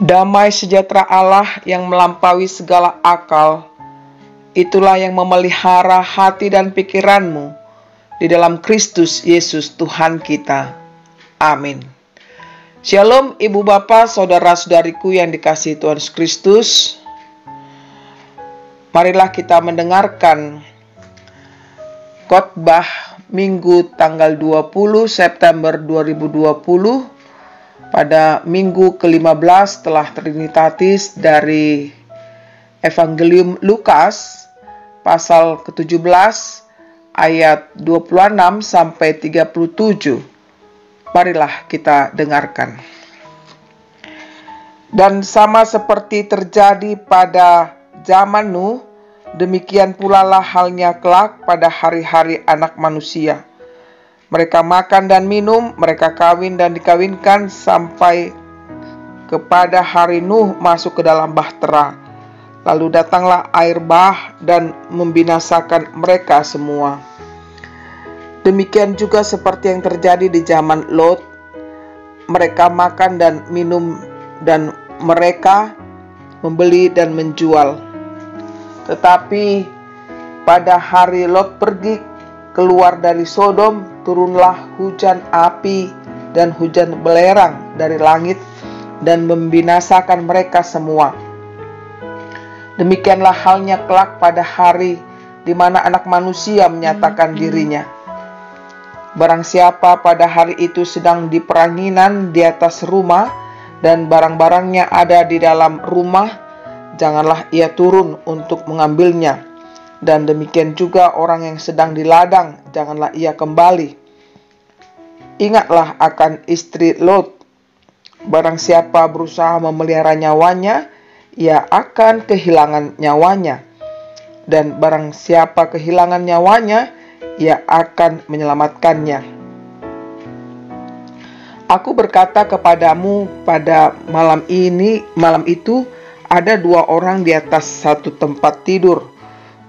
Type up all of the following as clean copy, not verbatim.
Damai sejahtera Allah yang melampaui segala akal, itulah yang memelihara hati dan pikiranmu di dalam Kristus Yesus Tuhan kita. Amin. Shalom Ibu Bapa, Saudara-saudariku yang dikasihi Tuhan Yesus Kristus. Marilah kita mendengarkan khotbah Minggu tanggal 20 September 2020 pada minggu ke-15 setelah Trinitatis dari Evangelium Lukas pasal ke-17 ayat 26 sampai 37. Marilah kita dengarkan. Dan sama seperti terjadi pada zaman Nuh, demikian pula lah halnya kelak pada hari-hari Anak Manusia. Mereka makan dan minum, mereka kawin dan dikawinkan sampai kepada hari Nuh masuk ke dalam bahtera. Lalu datanglah air bah dan membinasakan mereka semua. Demikian juga seperti yang terjadi di zaman Lot. Mereka makan dan minum dan mereka membeli dan menjual. Tetapi pada hari Lot pergi keluar dari Sodom, turunlah hujan api dan hujan belerang dari langit dan membinasakan mereka semua. Demikianlah halnya kelak pada hari di mana Anak Manusia menyatakan dirinya. Barang siapa pada hari itu sedang di peranginan di atas rumah dan barang-barangnya ada di dalam rumah, janganlah ia turun untuk mengambilnya. Dan demikian juga orang yang sedang di ladang, janganlah ia kembali. Ingatlah akan istri Lot. Barang siapa berusaha memelihara nyawanya, ia akan kehilangan nyawanya. Dan barang siapa kehilangan nyawanya, ia akan menyelamatkannya. Aku berkata kepadamu pada malam itu ada dua orang di atas satu tempat tidur,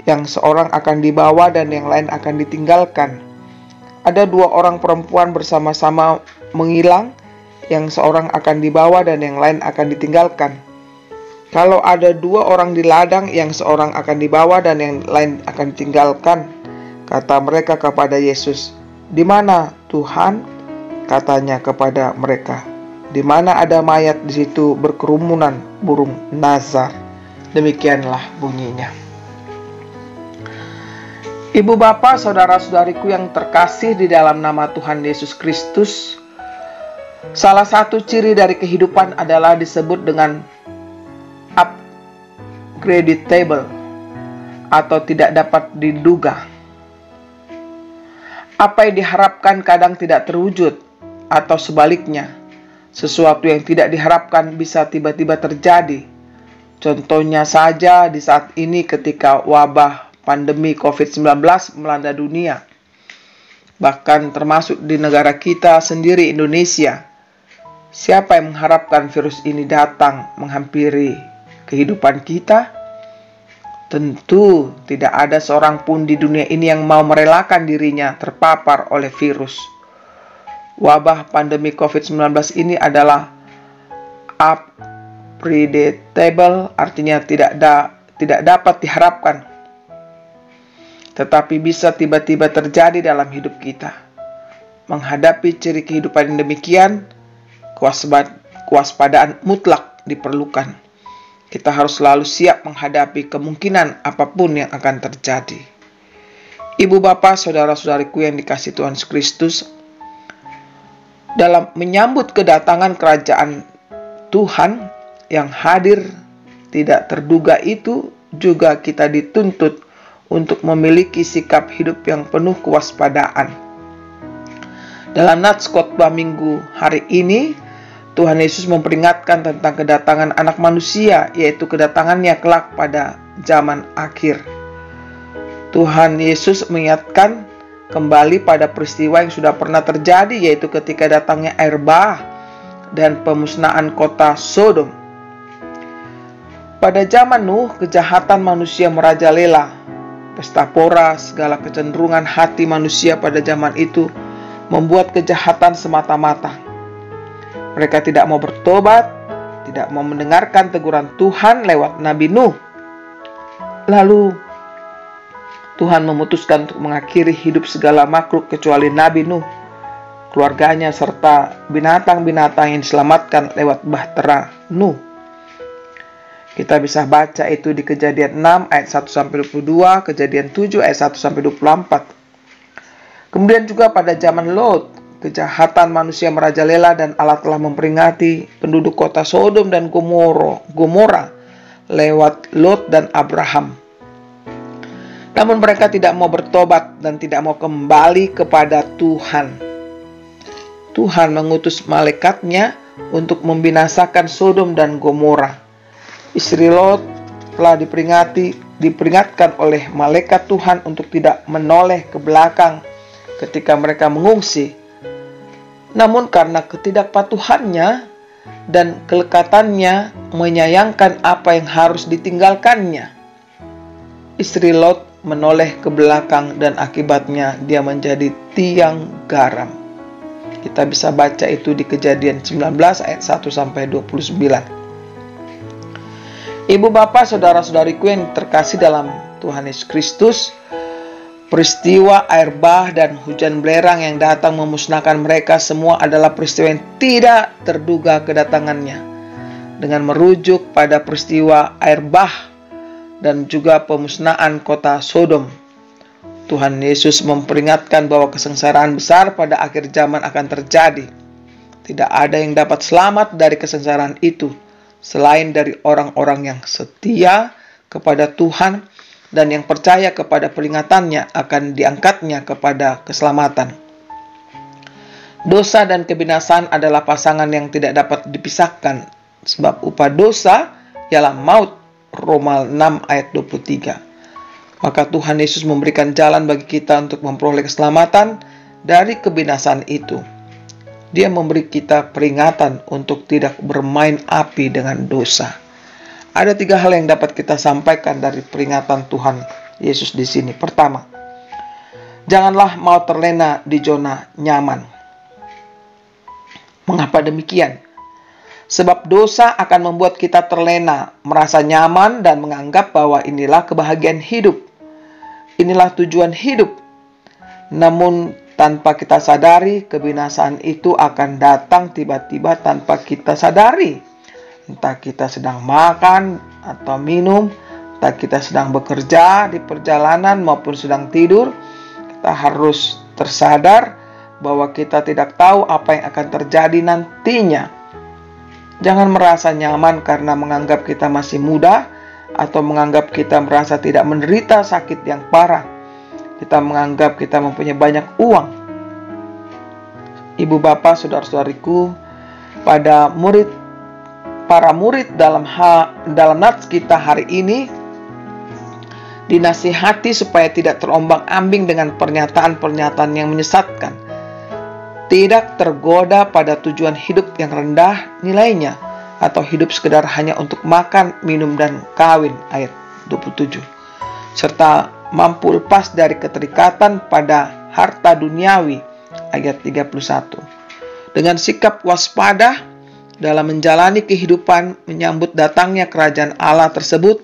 yang seorang akan dibawa dan yang lain akan ditinggalkan. Ada dua orang perempuan bersama-sama menghilang, yang seorang akan dibawa dan yang lain akan ditinggalkan. Kalau ada dua orang di ladang, yang seorang akan dibawa dan yang lain akan ditinggalkan. Kata mereka kepada Yesus, "Di mana Tuhan?" Katanya kepada mereka, "Di mana ada mayat, di situ berkerumunan burung nazar." Demikianlah bunyinya. Ibu Bapa, Saudara-saudariku yang terkasih di dalam nama Tuhan Yesus Kristus, salah satu ciri dari kehidupan adalah disebut dengan unpredictable atau tidak dapat diduga. Apa yang diharapkan kadang tidak terwujud, atau sebaliknya, sesuatu yang tidak diharapkan bisa tiba-tiba terjadi. Contohnya saja di saat ini ketika wabah pandemi COVID-19 melanda dunia, bahkan termasuk di negara kita sendiri, Indonesia. Siapa yang mengharapkan virus ini datang menghampiri kehidupan kita? Tentu tidak ada seorang pun di dunia ini yang mau merelakan dirinya terpapar oleh virus. Wabah pandemi COVID-19 ini adalah unpredictable, artinya tidak dapat diharapkan, tetapi bisa tiba-tiba terjadi dalam hidup kita. Menghadapi ciri kehidupan yang demikian, kewaspadaan mutlak diperlukan. Kita harus selalu siap menghadapi kemungkinan apapun yang akan terjadi. Ibu Bapa, Saudara-saudariku yang dikasihi Tuhan Yesus Kristus, dalam menyambut kedatangan kerajaan Tuhan yang hadir tidak terduga itu, juga kita dituntut untuk memiliki sikap hidup yang penuh kewaspadaan. Dalam nats khotbah minggu hari ini, Tuhan Yesus memperingatkan tentang kedatangan Anak Manusia, yaitu kedatangannya kelak pada zaman akhir. Tuhan Yesus mengingatkan kembali pada peristiwa yang sudah pernah terjadi, yaitu ketika datangnya air bah dan pemusnahan kota Sodom. Pada zaman Nuh, kejahatan manusia merajalela. Pesta pora, segala kecenderungan hati manusia pada zaman itu membuat kejahatan semata-mata. Mereka tidak mau bertobat, tidak mau mendengarkan teguran Tuhan lewat Nabi Nuh. Lalu Tuhan memutuskan untuk mengakhiri hidup segala makhluk kecuali Nabi Nuh, keluarganya, serta binatang-binatang yang diselamatkan lewat bahtera Nuh. Kita bisa baca itu di Kejadian 6 ayat 1-22, Kejadian 7 ayat 1-24. Kemudian juga pada zaman Lot, kejahatan manusia merajalela dan Allah telah memperingati penduduk kota Sodom dan Gomora lewat Lot dan Abraham. Namun mereka tidak mau bertobat dan tidak mau kembali kepada Tuhan. Tuhan mengutus malaikatnya untuk membinasakan Sodom dan Gomora. Istri Lot telah diperingatkan oleh malaikat Tuhan untuk tidak menoleh ke belakang ketika mereka mengungsi. Namun karena ketidakpatuhannya dan kelekatannya menyayangkan apa yang harus ditinggalkannya, istri Lot menoleh ke belakang dan akibatnya dia menjadi tiang garam. Kita bisa baca itu di Kejadian 19 ayat 1-29. Ibu bapak saudara-saudariku yang terkasih dalam Tuhan Yesus Kristus, peristiwa air bah dan hujan belerang yang datang memusnahkan mereka semua adalah peristiwa yang tidak terduga kedatangannya. Dengan merujuk pada peristiwa air bah dan juga pemusnahan kota Sodom, Tuhan Yesus memperingatkan bahwa kesengsaraan besar pada akhir zaman akan terjadi. Tidak ada yang dapat selamat dari kesengsaraan itu selain dari orang-orang yang setia kepada Tuhan dan yang percaya kepada peringatannya akan diangkatnya kepada keselamatan. Dosa dan kebinasaan adalah pasangan yang tidak dapat dipisahkan, sebab upah dosa ialah maut. Roma 6 ayat 23. Maka Tuhan Yesus memberikan jalan bagi kita untuk memperoleh keselamatan dari kebinasaan itu. Dia memberi kita peringatan untuk tidak bermain api dengan dosa. Ada 3 hal yang dapat kita sampaikan dari peringatan Tuhan Yesus di sini. Pertama, janganlah mau terlena di zona nyaman. Mengapa demikian? Sebab dosa akan membuat kita terlena, merasa nyaman dan menganggap bahwa inilah kebahagiaan hidup. Inilah tujuan hidup. Namun tanpa kita sadari, kebinasaan itu akan datang tiba-tiba tanpa kita sadari. Entah kita sedang makan atau minum, entah kita sedang bekerja di perjalanan maupun sedang tidur, kita harus tersadar bahwa kita tidak tahu apa yang akan terjadi nantinya. Jangan merasa nyaman karena menganggap kita masih muda atau menganggap kita merasa tidak menderita sakit yang parah. Kita menganggap kita mempunyai banyak uang. Ibu bapak saudara-saudariku, para murid dalam nats kita hari ini dinasihati supaya tidak terombang-ambing dengan pernyataan-pernyataan yang menyesatkan. Tidak tergoda pada tujuan hidup yang rendah nilainya atau hidup sekedar hanya untuk makan, minum, dan kawin, ayat 27. Serta mampu lepas dari keterikatan pada harta duniawi, ayat 31. Dengan sikap waspada dalam menjalani kehidupan menyambut datangnya kerajaan Allah tersebut,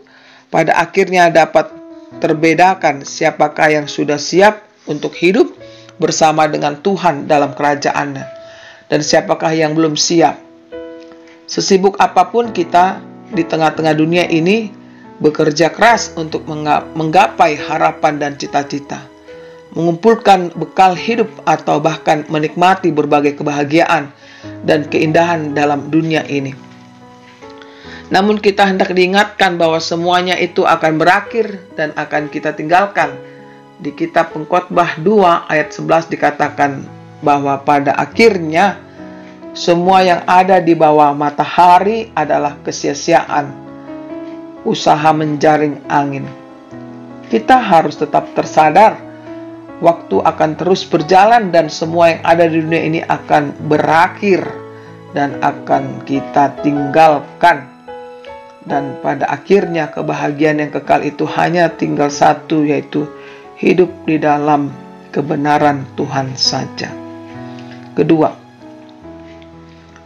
pada akhirnya dapat terbedakan siapakah yang sudah siap untuk hidup bersama dengan Tuhan dalam kerajaannya dan siapakah yang belum siap. Sesibuk apapun kita di tengah-tengah dunia ini, bekerja keras untuk menggapai harapan dan cita-cita, mengumpulkan bekal hidup atau bahkan menikmati berbagai kebahagiaan dan keindahan dalam dunia ini. Namun kita hendak diingatkan bahwa semuanya itu akan berakhir dan akan kita tinggalkan. Di kitab Pengkhotbah 2 ayat 11 dikatakan bahwa pada akhirnya semua yang ada di bawah matahari adalah kesia-siaan, usaha menjaring angin. Kita harus tetap tersadar waktu akan terus berjalan dan semua yang ada di dunia ini akan berakhir dan akan kita tinggalkan. Dan pada akhirnya kebahagiaan yang kekal itu hanya tinggal satu, yaitu hidup di dalam kebenaran Tuhan saja. Kedua,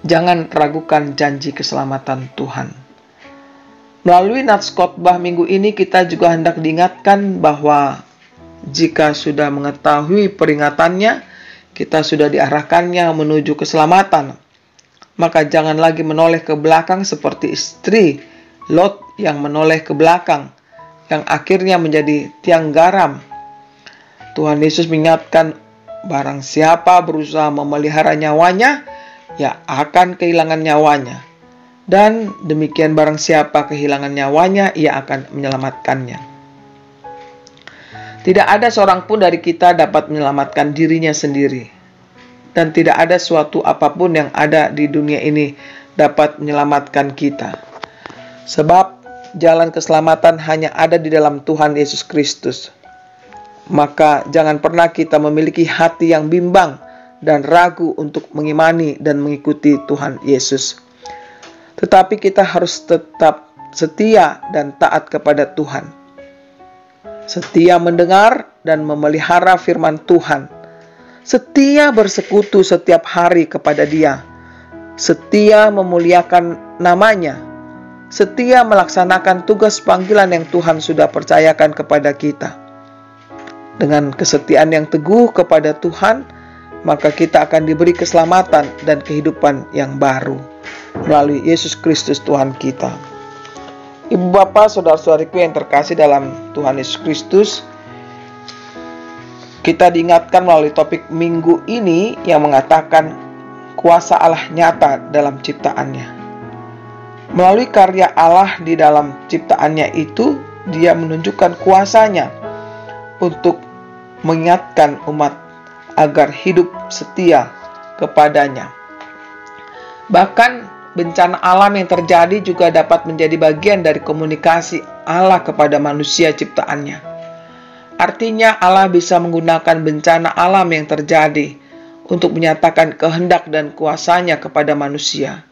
Jangan ragukan janji keselamatan Tuhan. Melalui nats khotbah minggu ini kita juga hendak diingatkan bahwa jika sudah mengetahui peringatannya, kita sudah diarahkannya menuju keselamatan, maka jangan lagi menoleh ke belakang seperti istri Lot yang menoleh ke belakang, yang akhirnya menjadi tiang garam. Tuhan Yesus mengingatkan, barang siapa berusaha memelihara nyawanya, ia akan kehilangan nyawanya. Dan demikian barang siapa kehilangan nyawanya, ia akan menyelamatkannya. Tidak ada seorang pun dari kita dapat menyelamatkan dirinya sendiri. Dan tidak ada suatu apapun yang ada di dunia ini dapat menyelamatkan kita. Sebab jalan keselamatan hanya ada di dalam Tuhan Yesus Kristus. Maka jangan pernah kita memiliki hati yang bimbang dan ragu untuk mengimani dan mengikuti Tuhan Yesus. Tetapi kita harus tetap setia dan taat kepada Tuhan. Setia mendengar dan memelihara firman Tuhan. Setia bersekutu setiap hari kepada Dia. Setia memuliakan namanya. Setia melaksanakan tugas panggilan yang Tuhan sudah percayakan kepada kita. Dengan kesetiaan yang teguh kepada Tuhan, maka kita akan diberi keselamatan dan kehidupan yang baru melalui Yesus Kristus Tuhan kita. Ibu bapak, saudara-saudariku yang terkasih dalam Tuhan Yesus Kristus, kita diingatkan melalui topik minggu ini yang mengatakan kuasa Allah nyata dalam ciptaannya. Melalui karya Allah di dalam ciptaannya itu, Dia menunjukkan kuasanya untuk mengingatkan umat agar hidup setia kepadanya. Bahkan bencana alam yang terjadi juga dapat menjadi bagian dari komunikasi Allah kepada manusia ciptaannya. Artinya Allah bisa menggunakan bencana alam yang terjadi untuk menyatakan kehendak dan kuasanya kepada manusia.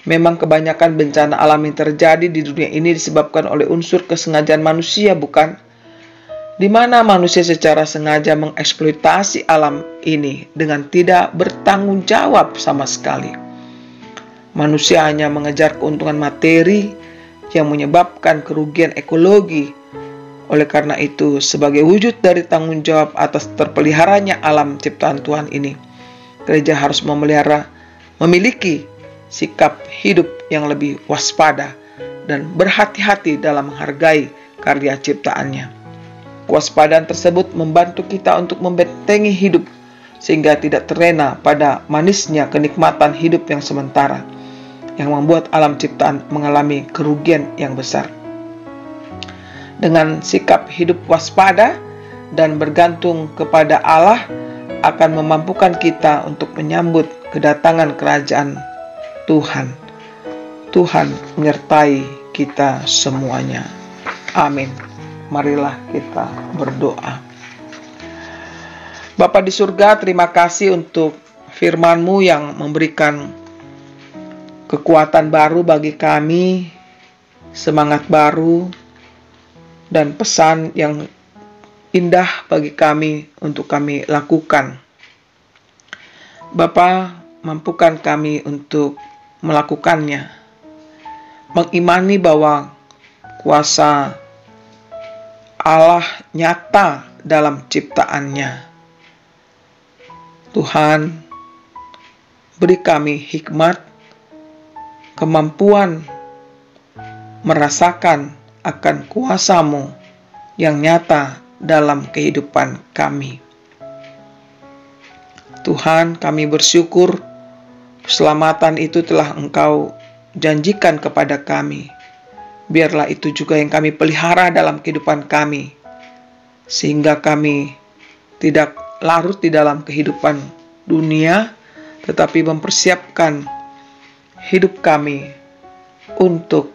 Memang kebanyakan bencana alam yang terjadi di dunia ini disebabkan oleh unsur kesengajaan manusia, bukan? Di mana manusia secara sengaja mengeksploitasi alam ini dengan tidak bertanggung jawab sama sekali. Manusia hanya mengejar keuntungan materi yang menyebabkan kerugian ekologi. Oleh karena itu, sebagai wujud dari tanggung jawab atas terpeliharanya alam ciptaan Tuhan ini, gereja harus memiliki sikap hidup yang lebih waspada dan berhati-hati dalam menghargai karya ciptaannya. Kewaspadaan tersebut membantu kita untuk membentengi hidup sehingga tidak terlena pada manisnya kenikmatan hidup yang sementara, yang membuat alam ciptaan mengalami kerugian yang besar. Dengan sikap hidup waspada dan bergantung kepada Allah akan memampukan kita untuk menyambut kedatangan kerajaan Tuhan. Tuhan menyertai kita semuanya. Amin. Marilah kita berdoa. Bapa di surga, terima kasih untuk firman-Mu yang memberikan kekuatan baru bagi kami, semangat baru, dan pesan yang indah bagi kami untuk kami lakukan. Bapa, mampukan kami untuk melakukannya, mengimani bahwa kuasa Allah nyata dalam ciptaannya. Tuhan, beri kami hikmat, kemampuan merasakan akan kuasa-Mu yang nyata dalam kehidupan kami. Tuhan, kami bersyukur keselamatan itu telah Engkau janjikan kepada kami. Biarlah itu juga yang kami pelihara dalam kehidupan kami, sehingga kami tidak larut di dalam kehidupan dunia, tetapi mempersiapkan hidup kami untuk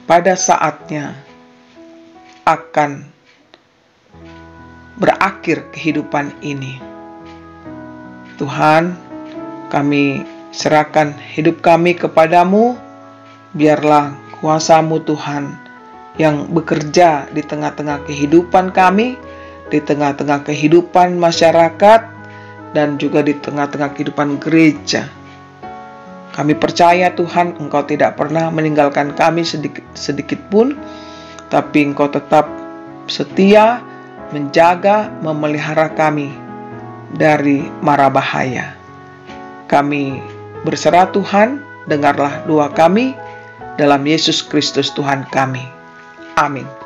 pada saatnya akan berakhir kehidupan ini. Tuhan, kami serahkan hidup kami kepadamu. Biarlah kuasa-Mu Tuhan yang bekerja di tengah-tengah kehidupan kami, di tengah-tengah kehidupan masyarakat, dan juga di tengah-tengah kehidupan gereja. Kami percaya Tuhan, Engkau tidak pernah meninggalkan kami sedikit pun, tapi Engkau tetap setia, menjaga, memelihara kami dari mara bahaya. Kami berserah Tuhan, dengarlah doa kami dalam Yesus Kristus Tuhan kami. Amin.